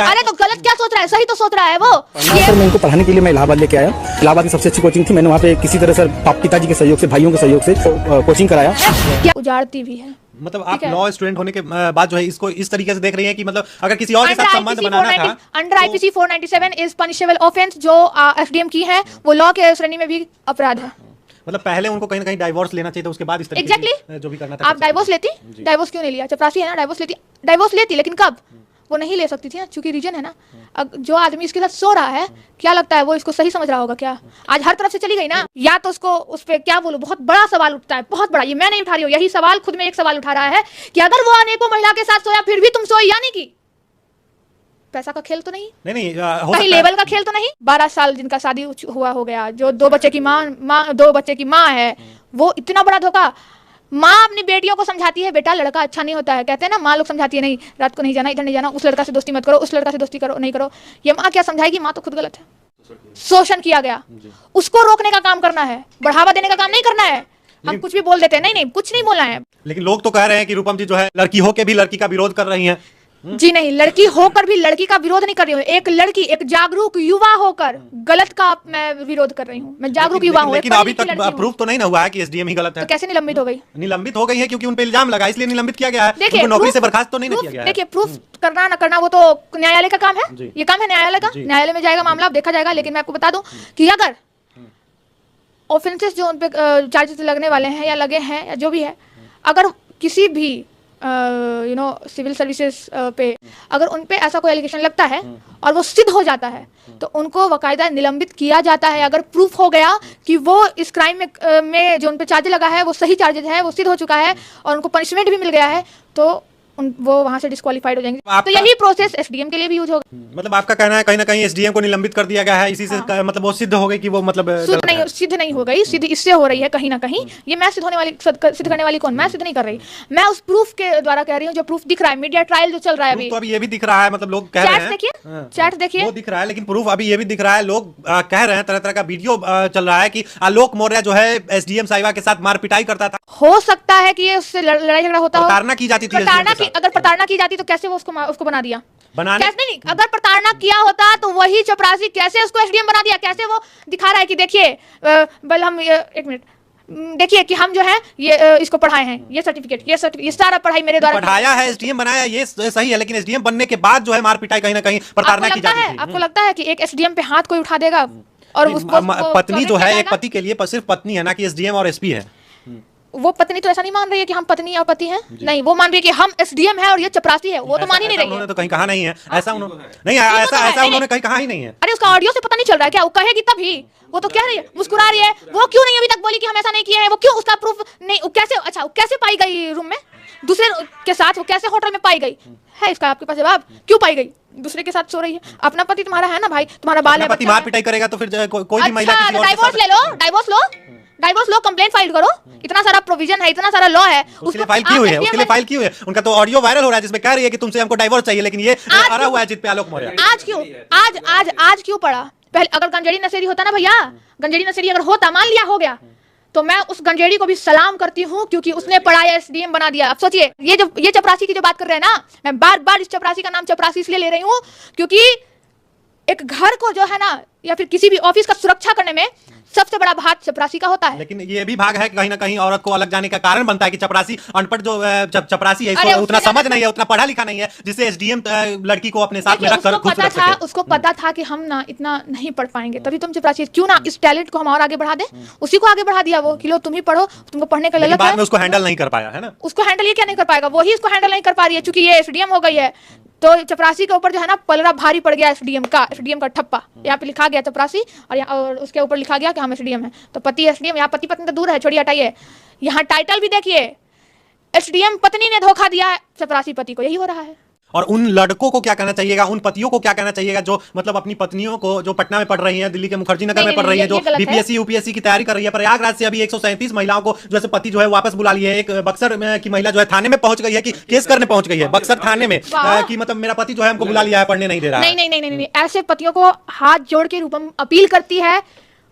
सकता है। अरे तो गलत क्या सोच रहा है, सही तो सोच रहा है वो। सर मैं इनको पढ़ाने के लिए मैं इलाहाबाद लेके आया। इलाहाबाद की सबसे अच्छी कोचिंग थी। मैंने वहाँ पे किसी तरह सर पिताजी के सहयोग से, भाइयों के सहयोग से कोचिंग कराया। क्या उजाड़ती भी है। मतलब आप लॉ स्टूडेंट होने के बाद जो है इसको इस तरीके से देख रही हैं कि मतलब अगर किसी और के साथ संबंध बनाना था। Under IPC 497 is punishable offence, जो एसडीएम की है वो लॉ के श्रेणी में भी अपराध है। मतलब पहले उनको कहीं ना कहीं डाइवोर्स लेना चाहिए था, उसके बाद इस तरीके Exactly. जो भी करना था। आप डाइवोर्स लेती, डाइवोर्स क्यों नहीं लिया? चपरासी है ना, डाइवोर्स लेती लेकिन कब? वो नहीं ले सकती थी ना, क्योंकि रीजन है ना। जो आदमी इसके साथ सो रहा है, क्या लगता है वो इसको सही समझ रहा होगा क्या? आज हर तरफ से चली गई ना, या तो उसको उस पर क्या बोलूं, बहुत बड़ा सवाल उठता है, बहुत बड़ा। ये मैं नहीं उठा रही हूँ, यही सवाल खुद में एक सवाल उठा रहा है कि अगर वो अनेकों महिला के साथ सोया फिर भी तुम सोई, यानी कि पैसा का खेल तो नहीं, कहीं लेवल का खेल तो नहीं। 12 साल जिनका शादी हुआ हो गया, जो 2 बच्चे की माँ है, वो इतना बड़ा धोखा। माँ अपनी बेटियों को समझाती है, बेटा लड़का अच्छा नहीं होता है, कहते हैं ना, माँ लोग समझाती है, नहीं रात को नहीं जाना, इधर नहीं जाना, उस लड़का से दोस्ती मत करो, उस लड़का से दोस्ती करो नहीं करो। ये माँ क्या समझाएगी? माँ तो खुद गलत है। शोषण किया गया, उसको रोकने का काम करना है, बढ़ावा देने का काम नहीं करना है। हम कुछ भी बोल देते हैं, नहीं कुछ नहीं बोलना है। लेकिन लोग तो कह रहे हैं कि रूपम जी जो है लड़की होके भी लड़की का विरोध कर रही हैं। जी नहीं, लड़की होकर भी लड़की का विरोध नहीं कर रही हूँ। एक लड़की, एक जागरूक युवा होकर गलत का मैं विरोध कर रही हूँ। मैं जागरूक युवा हूँ। लेकिन अभी तक प्रूफ तो नहीं ना हुआ है कि एसडीएम ही गलत है। तो कैसे निलंबित हो गई? निलंबित हो गई है क्योंकि उन पे इल्जाम लगा, इसलिए निलंबित किया गया है। उनको नौकरी से बर्खास्त तो नहीं किया गया है। देखिए, प्रूफ करना ना करना वो तो न्यायालय का काम है। ये काम है न्यायालय का, न्यायालय में जाएगा मामला, देखा जाएगा। लेकिन मैं आपको बता दूं कि अगर ऑफेंसेस जो उन पे चार्जेस लगने वाले हैं या लगे हैं या जो भी है, अगर किसी भी सिविल सर्विसेज पे अगर उन पे ऐसा कोई एलिगेशन लगता है और वो सिद्ध हो जाता है, तो उनको बाकायदा निलंबित किया जाता है। अगर प्रूफ हो गया कि वो इस क्राइम में जो उन पे चार्ज लगा है वो सही चार्जेज है, वो सिद्ध हो चुका है और उनको पनिशमेंट भी मिल गया है, तो वो वहां से डिस्क्वालीफाइड हो जाएंगे। तो यही प्रोसेस एसडीएम के लिए भी यूज होगा। मतलब आपका कहना है कहीं ना कहीं एसडीएम को निलंबित कर दिया गया है, इसी से मतलब वो सिद्ध हो गई कि वो मतलब सिद्ध नहीं हो गई, सिद्ध इससे हो रही है कहीं ना कहीं। ये मैं सिद्ध करने वाली कौन? मैं सिद्ध नहीं कर रही, मैं उस प्रूफ के द्वारा कह रही हूँ जो प्रूफ दिख रहा है। मीडिया ट्रायल जो चल रहा है अभी, तो अभी ये भी दिख रहा है, मतलब लोग कह रहे हैं, चैट देखिए, वो दिख रहा है। लेकिन प्रूफ अभी ये भी दिख रहा है, लोग कह रहे हैं, तरह तरह का वीडियो चल रहा है कि आलोक मौर्य जो है एसडीएम साहिबा के साथ मार पिटाई करता था। हो सकता है कि ये उससे लड़ाई झगड़ा होता हो, प्रताड़ना की जाती थी। अगर प्रताड़ना की जाती तो कैसे वो उसको बना दिया? बनाने नहीं, अगर प्रताड़ना किया होता तो वही चपरासी कैसे उसको एसडीएम बना दिया? कैसे वो दिखा रहा है कि देखिए, बल हम एक मिनट देखिए कि हम जो है ये इसको पढ़ाए हैं, ये सर्टिफिकेट, ये सारा पढ़ाई मेरे द्वारा पढ़ाया है, एसडीएम बनाया, ये सही है। लेकिन एसडीएम बनने के बाद जो है मार पिटाई कहीं ना कहीं प्रताड़ना की जाती थी। आपको लगता है कि एक एसडीएम पे हाथ कोई उठा देगा? और पत्नी जो है, एक पति के लिए सिर्फ पत्नी है ना कि एसडीएम और एसपी है। वो पत्नी तो ऐसा नहीं मान रही है कि हम पत्नी और पति हैं, नहीं, वो मान रही है कि हम एसडीएम है और ये चपरासी है। वो तो मान ही नहीं रही है। उन्होंने तो कहीं कहा नहीं है ऐसा, ऐसा उन्होंने कहीं कहा ही नहीं है। अरे उसका ऑडियो से पता नहीं चल रहा है क्या? वो कहेगी तभी, वो तो कह रही है, मुस्कुरा रही है। वो क्यों नहीं अभी तक बोली कि हम ऐसा नहीं किए हैं? वो क्यों? उसका प्रूफ नहीं। कैसे? अच्छा, कैसे पाई गई रूम में दूसरे के साथ? वो कैसे होटल में पाई गई है? इसका आपके पास जवाब? क्यों पाई गई? दूसरे के साथ सो रही है। अपना पति तुम्हारा है ना भाई, तुम्हारा बाल है, पति मार पिटाई करेगा तो फिर कोई भी महिला डाइवोर्स ले लो, डाइवोर्स लो, कंप्लेंट फाइल करो। इतना सारा प्रोविजन है, इतना सारा लॉ है। उसके लिए फाइल की हुई है। उनका तो ऑडियो वायरल हो रहा है जिसमें कह रही है कि तुमसे हमको डाइवोर्स चाहिए, लेकिन ये आ रहा हुआ है जित पे आलोक मौर्य। आज क्यों पड़ा? पहले अगर गंजेड़ी नशेड़ी होता ना भैया, गंजेड़ी नशेड़ी अगर होता, मान लिया हो गया, तो मैं उस गंजेड़ी को भी सलाम करती हूँ, क्योंकि उसने पढ़ाया, एसडीएम बना दिया। अब सोचिए, ये चपरासी की जो बात कर रहे हैं ना, मैं बार बार इस चपरासी का नाम चपरासी इसलिए ले रही हूँ क्योंकि एक घर को जो है ना, या फिर किसी भी ऑफिस का सुरक्षा करने में सबसे बड़ा भाग चपरासी का होता है। लेकिन ये भी भाग है कहीं ना कहीं औरत को अलग जाने का कारण बनता है कि चपरासी अनपढ़ जो चपरासी है, इसको उतना समझ नहीं है, उतना पढ़ा लिखा नहीं है, जिससे एसडीएम लड़की को अपने साथ में रखकर उसको पता था कि हम ना इतना नहीं पढ़ पाएंगे, तभी तुम चपरासी। क्यों ना इस टैलेंट को हम और आगे बढ़ा दे? उसी को आगे बढ़ा दिया वो कि लो तुम ही पढ़ो, तुमको पढ़ने का ललक है। बाद में उसको हैंडल नहीं कर पाया है ना। उसको हैंडल ये क्या नहीं कर पाएगा? वही इसको हैंडल नहीं कर पा रही है, क्योंकि ये एसडीएम हो गई है। तो चपरासी के ऊपर जो है ना पलड़ा भारी पड़ गया, एसडीएम का ठप्पा। यहाँ पे लिखा गया चपरासी और उसके ऊपर लिखा गया कि हम एसडीएम है। तो पति एसडीएम, यहाँ पति पत्नी तो दूर है, छोड़िए, हटाइए। यहाँ टाइटल भी देखिए, एसडीएम पत्नी ने धोखा दिया चपरासी पति को। यही हो रहा है। और उन लड़कों को क्या कहना चाहिएगा, उन पतियों को क्या कहना चाहिएगा जो मतलब अपनी पत्नियों को, जो पटना में पढ़ रही हैं, दिल्ली के मुखर्जी नगर में पढ़ रही हैं, जो बीपीएससी यूपीएससी की तैयारी कर रही है, प्रयागराज से अभी 137 महिलाओं को जैसे पति जो है वापस बुला लिए। एक बक्सर की महिला जो है थाने में पहुंच गई है कि केस करने पहुंच गई है बक्सर थाने में कि मतलब मेरा पति जो है हमको बुला लिया है, पढ़ने नहीं दे रहा है। नहीं, ऐसे पतियों को हाथ जोड़ के रूपम अपील करती है,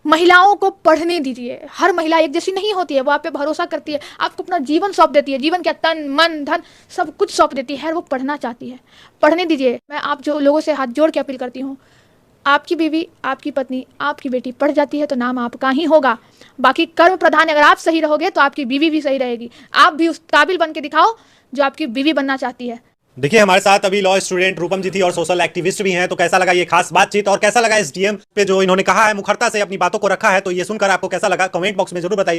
महिलाओं को पढ़ने दीजिए। हर महिला एक जैसी नहीं होती है, वो आप पे भरोसा करती है, आपको अपना जीवन सौंप देती है, जीवन क्या तन मन धन सब कुछ सौंप देती है, वो पढ़ना चाहती है, पढ़ने दीजिए। मैं आप जो लोगों से हाथ जोड़ के अपील करती हूँ, आपकी बीवी, आपकी पत्नी, आपकी बेटी पढ़ जाती है तो नाम आपका ही होगा। बाकी कर्म प्रधान अगर आप सही रहोगे तो आपकी बीवी भी सही रहेगी। आप भी उस काबिल बन के दिखाओ जो आपकी बीवी बनना चाहती है। देखिए हमारे साथ अभी लॉ स्टूडेंट रूपम जी थी और सोशल एक्टिविस्ट भी हैं, तो कैसा लगा ये खास बातचीत और कैसा लगा एसडीएम पे जो इन्होंने कहा है, मुखरता से अपनी बातों को रखा है, तो ये सुनकर आपको कैसा लगा कमेंट बॉक्स में जरूर बताइए।